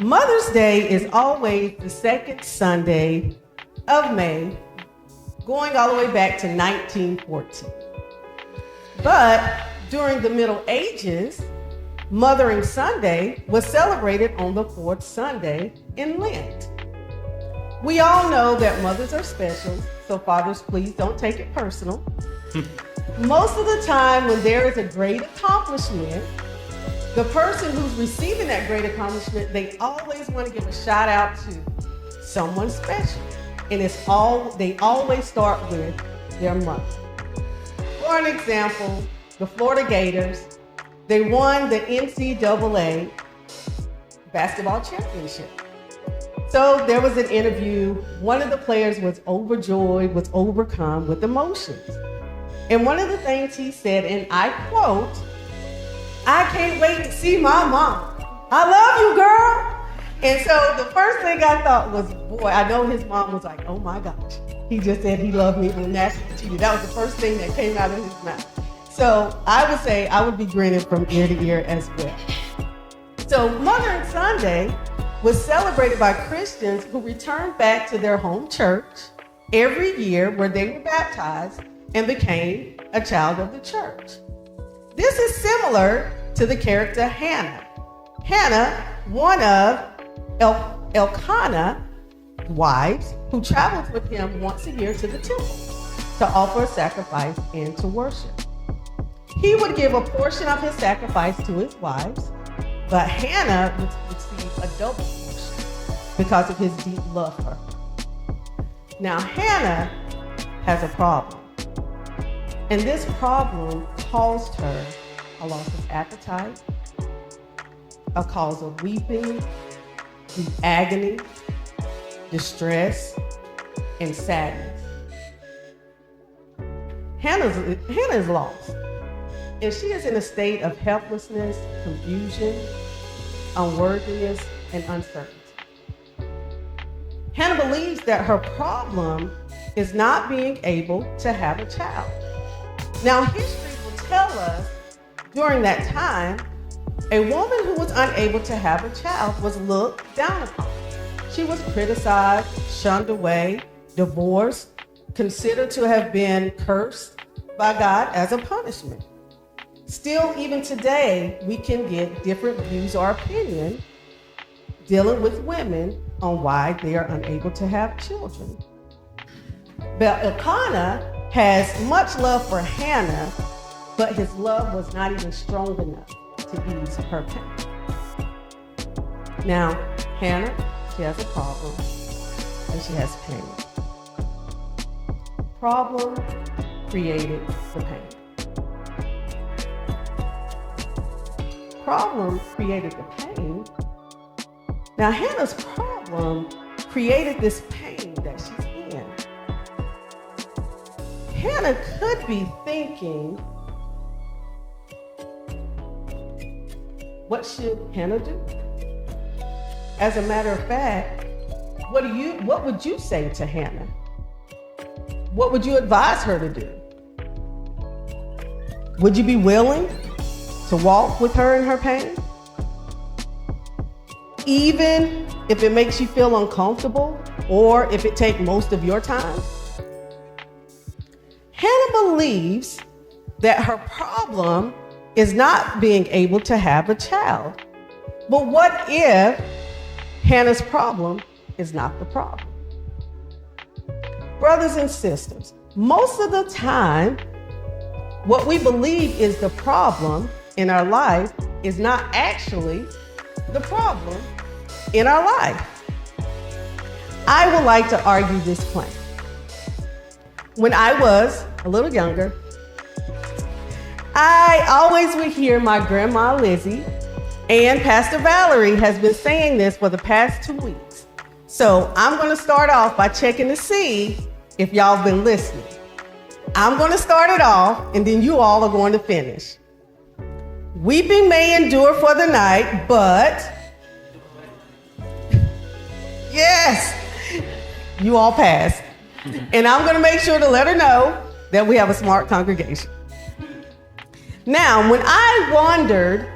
Mother's Day is always the second Sunday of May, going all the way back to 1914. But during the Middle Ages, Mothering Sunday was celebrated on the fourth Sunday in Lent. We all know that mothers are special, so fathers, please don't take it personal. Most of the time when there is a great accomplishment, the person who's receiving that great accomplishment, they always want to give a shout out to someone special. And they always start with their mother. For an example, the Florida Gators, they won the NCAA basketball championship. So there was an interview. One of the players was overjoyed, was overcome with emotions. And one of the things he said, and I quote, "I can't wait to see my mom. I love you, girl." And so the first thing I thought was, boy, I know his mom was like, oh my gosh. He just said he loved me on national TV. That was the first thing that came out of his mouth. So I would say I would be grinning from ear to ear as well. So Mothering Sunday was celebrated by Christians who returned back to their home church every year where they were baptized and became a child of the church. This is similar to the character Hannah. Hannah, one of Elkanah's wives, who traveled with him once a year to the temple to offer a sacrifice and to worship. He would give a portion of his sacrifice to his wives, but Hannah would receive a double portion because of his deep love for her. Now, Hannah has a problem, and this problem caused her a loss of appetite, a cause of weeping, deep agony, distress, and sadness. Hannah is lost, and she is in a state of helplessness, confusion, unworthiness, and uncertainty. Hannah believes that her problem is not being able to have a child. Now, history will tell us during that time, a woman who was unable to have a child was looked down upon. She was criticized, shunned away, divorced, considered to have been cursed by God as a punishment. Still, even today, we can get different views or opinion dealing with women on why they are unable to have children. But Elkanah has much love for Hannah, but his love was not even strong enough to ease her pain. Now, Hannah, she has a problem, and she has pain. Problem created the pain. Problem created the pain. Now, Hannah's problem created this pain that she's in. Hannah could be thinking, what should Hannah do? As a matter of fact, what would you say to Hannah? What would you advise her to do? Would you be willing to walk with her in her pain? Even if it makes you feel uncomfortable or if it takes most of your time? Hannah believes that her problem is not being able to have a child. But what if Hannah's problem is not the problem? Brothers and sisters, most of the time, what we believe is the problem in our life is not actually the problem in our life. I would like to argue this claim. When I was a little younger, I always would hear my grandma Lizzie and Pastor Valerie has been saying this for the past 2 weeks. So I'm going to start off by checking to see if y'all been listening. I'm going to start it off and then you all are going to finish. Weeping may endure for the night, but yes, you all passed. And I'm going to make sure to let her know that we have a smart congregation. Now, when I wondered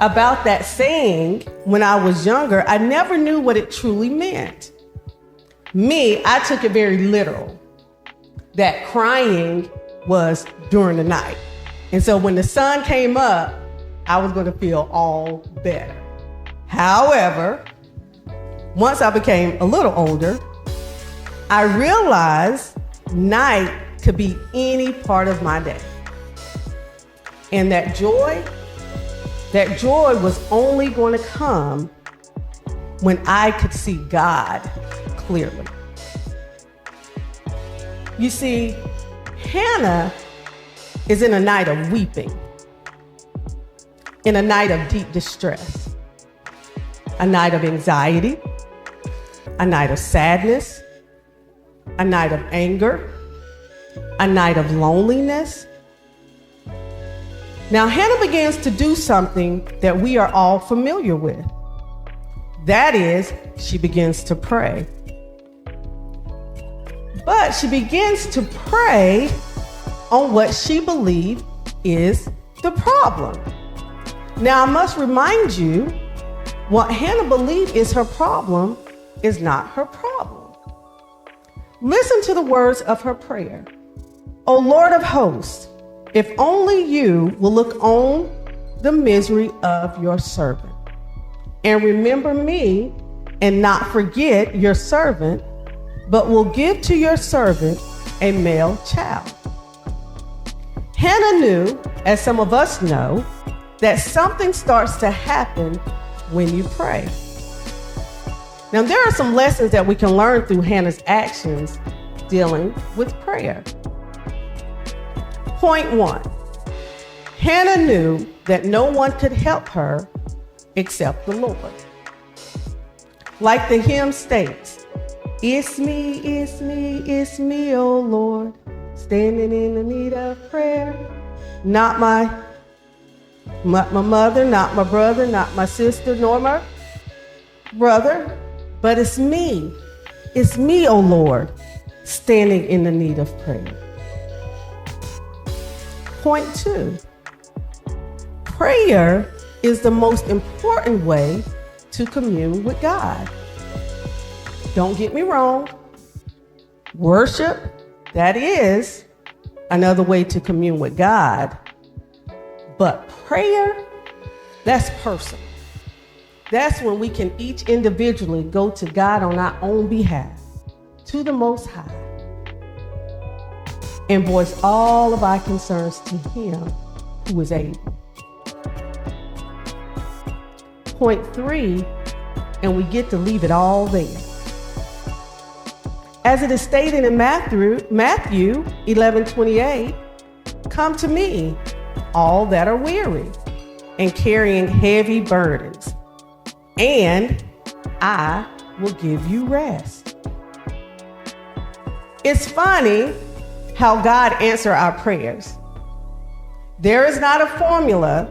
about that saying when I was younger, I never knew what it truly meant. I took it very literal, that crying was during the night. And so when the sun came up, I was going to feel all better. However, once I became a little older, I realized night could be any part of my day. And that joy was only going to come when I could see God clearly. You see, Hannah is in a night of weeping, in a night of deep distress, a night of anxiety, a night of sadness, a night of anger, a night of loneliness. Now, Hannah begins to do something that we are all familiar with. That is, she begins to pray. But she begins to pray on what she believed is the problem. Now, I must remind you, what Hannah believed is her problem is not her problem. Listen to the words of her prayer. O Lord of hosts, if only you will look on the misery of your servant and remember me and not forget your servant, but will give to your servant a male child. Hannah knew, as some of us know, that something starts to happen when you pray. Now, there are some lessons that we can learn through Hannah's actions dealing with prayer. Point 1, Hannah knew that no one could help her except the Lord. Like the hymn states, it's me, oh Lord, standing in the need of prayer. Not my mother, not my brother, not my sister, nor my brother, but it's me. It's me, oh Lord, standing in the need of prayer. Point 2, prayer is the most important way to commune with God. Don't get me wrong. Worship, that is another way to commune with God. But prayer, that's personal. That's when we can each individually go to God on our own behalf, to the Most High, and voice all of our concerns to Him who is able. Point 3, and we get to leave it all there. As it is stated in Matthew 11:28, come to me, all that are weary and carrying heavy burdens, and I will give you rest. It's funny how God answers our prayers. There is not a formula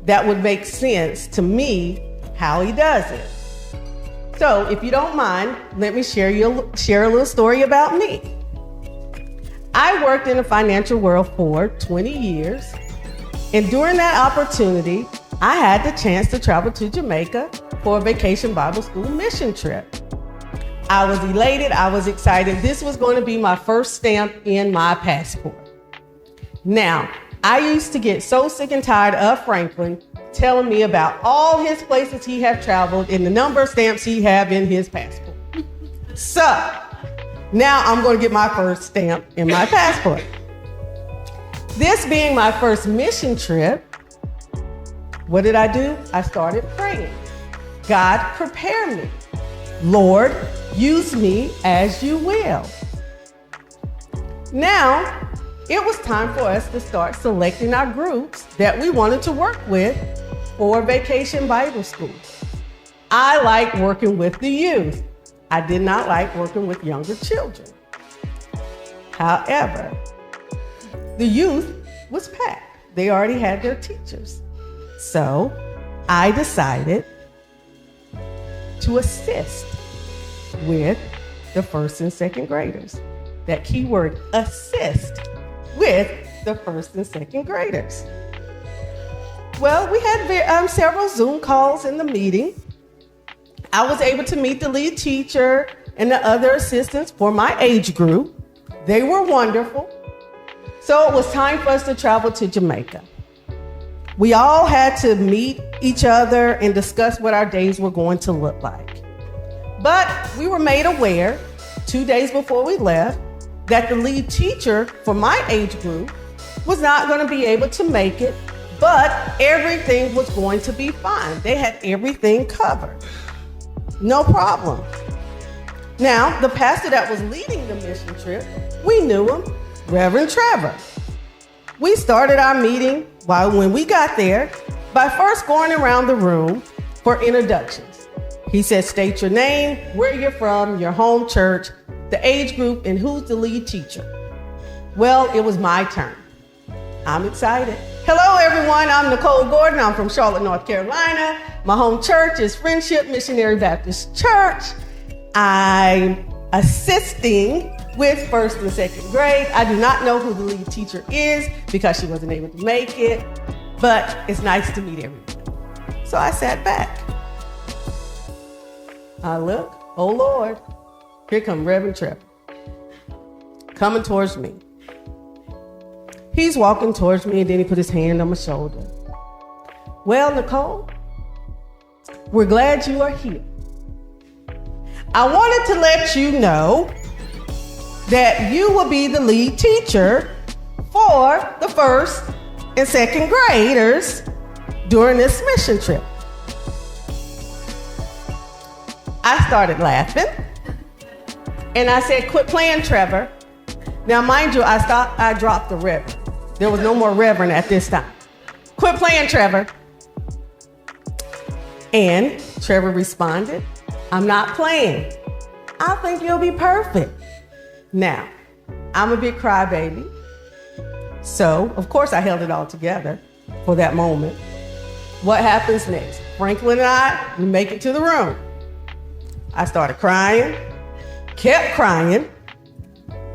that would make sense to me how He does it. So if you don't mind, let me share a little story about me. I worked in the financial world for 20 years, and during that opportunity, I had the chance to travel to Jamaica for a vacation Bible school mission trip. I was elated, I was excited. This was going to be my first stamp in my passport. Now, I used to get so sick and tired of Franklin telling me about all his places he had traveled and the number of stamps he had in his passport. So, now I'm going to get my first stamp in my passport. This being my first mission trip, what did I do? I started praying. God, prepare me. Lord, use me as you will. Now, it was time for us to start selecting our groups that we wanted to work with for Vacation Bible School. I like working with the youth. I did not like working with younger children. However, the youth was packed. They already had their teachers. So I decided to assist with the first and second graders. That key word, assist with the first and second graders. Well, we had several Zoom calls in the meeting. I was able to meet the lead teacher and the other assistants for my age group. They were wonderful. So it was time for us to travel to Jamaica. We all had to meet each other and discuss what our days were going to look like. But we were made aware 2 days before we left that the lead teacher for my age group was not going to be able to make it, but everything was going to be fine. They had everything covered. No problem. Now, the pastor that was leading the mission trip, we knew him, Reverend Trevor. We started our meeting when we got there by first going around the room for introductions. He said, state your name, where you're from, your home church, the age group, and who's the lead teacher. Well, it was my turn. I'm excited. Hello, everyone. I'm Nicole Gordon. I'm from Charlotte, North Carolina. My home church is Friendship Missionary Baptist Church. I'm assisting with first and second grade. I do not know who the lead teacher is because she wasn't able to make it, but it's nice to meet everyone. So I sat back. I look, oh Lord, here comes Reverend Trevor, coming towards me. He's walking towards me and then he put his hand on my shoulder. Well, Nicole, we're glad you are here. I wanted to let you know that you will be the lead teacher for the first and second graders during this mission trip. I started laughing and I said, quit playing, Trevor. Now, mind you, I dropped the reverend. There was no more reverend at this time. Quit playing, Trevor. And Trevor responded, I'm not playing. I think you'll be perfect. Now, I'm a big crybaby. So, of course, I held it all together for that moment. What happens next? Franklin and we make it to the room. I started crying, kept crying.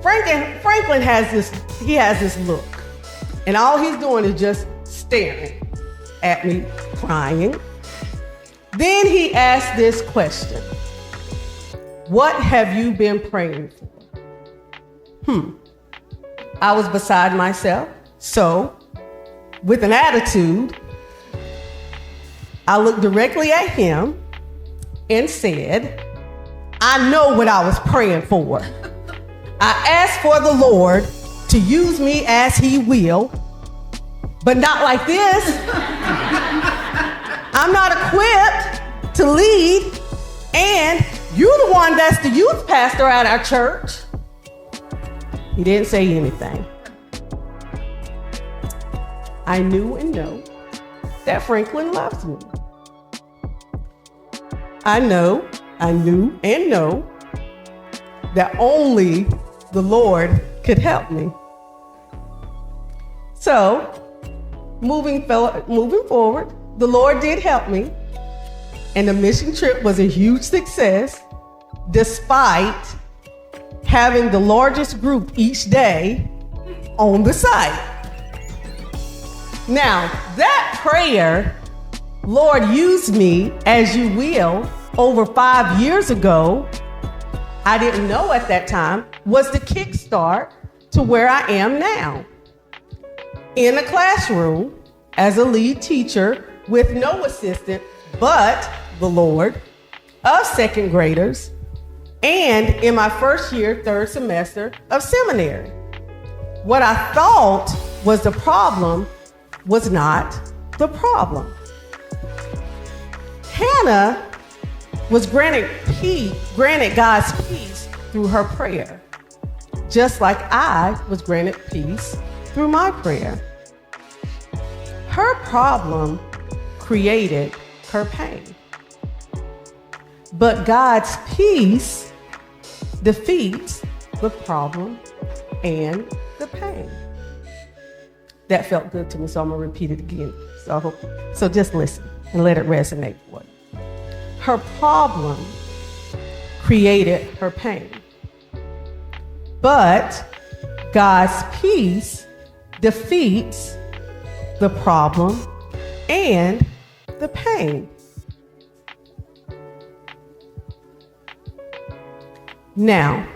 Franklin has this look. And all he's doing is just staring at me, crying. Then he asked this question. What have you been praying for? I was beside myself. So, with an attitude, I looked directly at him and said, I know what I was praying for. I asked for the Lord to use me as he will, but not like this. I'm not equipped to lead, and you're the one that's the youth pastor at our church. He didn't say anything. I knew and know that Franklin loves me. I knew and know that only the Lord could help me. So, moving forward, the Lord did help me, and the mission trip was a huge success, despite having the largest group each day on the site. Now, that prayer, Lord, use me as you will, over 5 years ago, I didn't know at that time, was the kickstart to where I am now. In a classroom, as a lead teacher with no assistant but the Lord, of second graders, and in my first year, third semester of seminary. What I thought was the problem was not the problem. Hannah was granted God's peace through her prayer, just like I was granted peace through my prayer. Her problem created her pain. But God's peace defeats the problem and the pain. That felt good to me, so I'm gonna repeat it again. So just listen and let it resonate for you. Her problem created her pain. But God's peace defeats the problem and the pain. Now,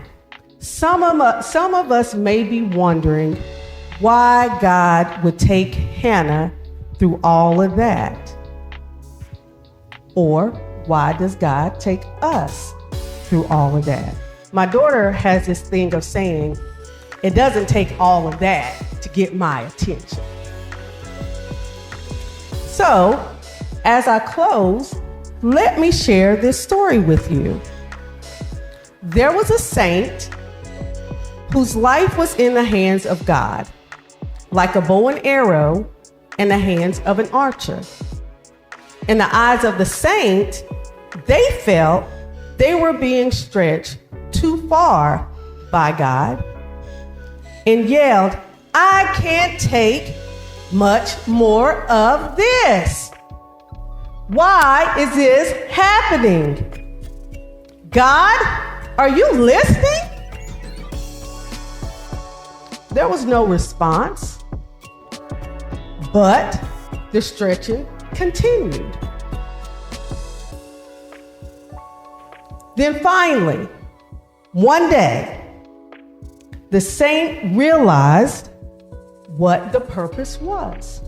some of us may be wondering why God would take Hannah through all of that. Or why does God take us through all of that? My daughter has this thing of saying, it doesn't take all of that to get my attention. So, as I close, let me share this story with you. There was a saint whose life was in the hands of God, like a bow and arrow in the hands of an archer. In the eyes of the saint, they felt they were being stretched too far by God and yelled, "I can't take much more of this. Why is this happening? God, are you listening?" There was no response, but the stretching continued. Then finally, one day, the saint realized what the purpose was.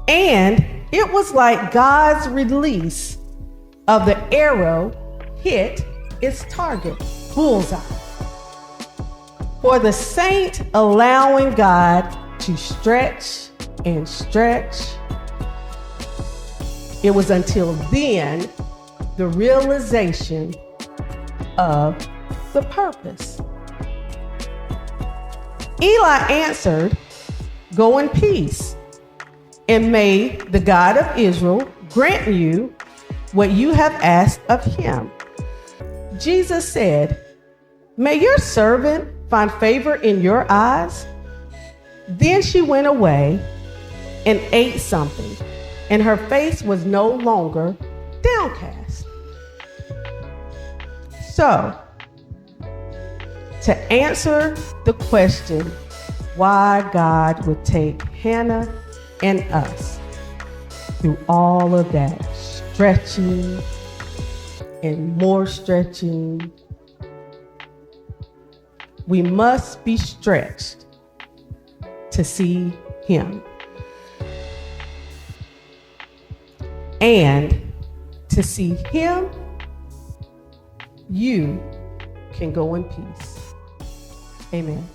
And it was like God's release of the arrow hit its target, bullseye. For the saint allowing God to stretch and stretch, it was until then the realization of the purpose. Eli answered, "Go in peace, and may the God of Israel grant you what you have asked of him." Jesus said, "May your servant find favor in your eyes." Then she went away and ate something, and her face was no longer downcast. So, to answer the question why God would take Hannah and us through all of that stretching and more stretching, we must be stretched to see Him. And to see Him, you can go in peace. Amen.